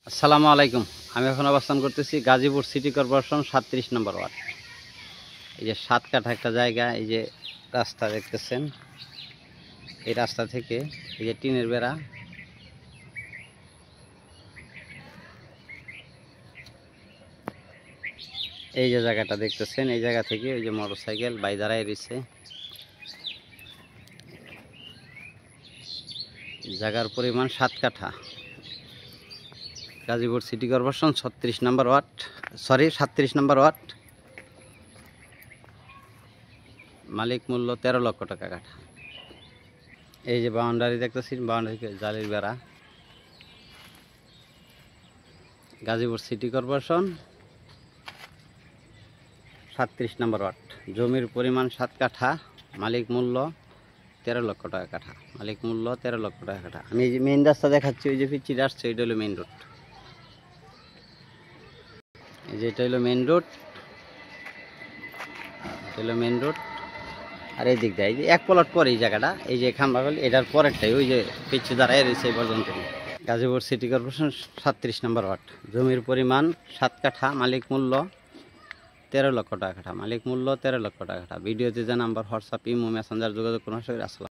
আসসালামু আলাইকুম। আমি এখন অবস্থান করতেছি গাজীপুর সিটি কর্পোরেশন ৩৭ নম্বর ওয়ার্ড। এই যে ৭ কাঠা একটা জায়গা, এই যে রাস্তা দেখতেছেন, এই রাস্তা থেকে এই যে টিনের বেড়া, এই যে জায়গাটা দেখতেছেন, এই জায়গা থেকে ওই যে মোটরসাইকেল বাই দাঁড়ায় রয়েছে। জায়গার পরিমাণ ৭ কাঠা। গাজীপুর সিটি কর্পোরেশন ৩৭ নম্বর ওয়ার্ড। মালিক মূল্য ১৩ লক্ষ টাকা কাঠা। এই যে বাউন্ডারি দেখতেছি, বাউন্ডারি জালির বেড়া। গাজীপুর সিটি কর্পোরেশন ৩৭ নম্বর ওয়ার্ড। জমির পরিমাণ ৭ কাঠা, মালিক মূল্য ১৩ লক্ষ টাকা কাঠা। মালিক মূল্য ১৩ লক্ষ টাকা কাঠা। আমি এই যে মেইন রাস্তা দেখাচ্ছি, ওই যে পিচ্ছিল আসছে, ওইটা হলো মেইন রোড। এই যে এটা হলো মেইন রোড, এটা হলো মেইন রোড। আর এই দিক দিয়ে এই যে এক প্লট পরে এই জায়গাটা, এই যে খাম্বাগল, এটার পরেরটাই ওই যে পিচ্ছি দাঁড়ায় রয়েছে এই পর্যন্ত। গাজীপুর সিটি কর্পোরেশন ৩৭ নম্বর ওয়ার্ড। জমির পরিমাণ ৭ কাঠা, মালিক মূল্য ১৩ লক্ষ টাকা কাঠা। মালিক মূল্য ১৩ লক্ষ টাকা কাঠা। ভিডিওতে যে নাম্বার, হোয়াটসঅ্যাপ, ইমো, মেসেঞ্জার যোগাযোগ করুন। আসসালাম।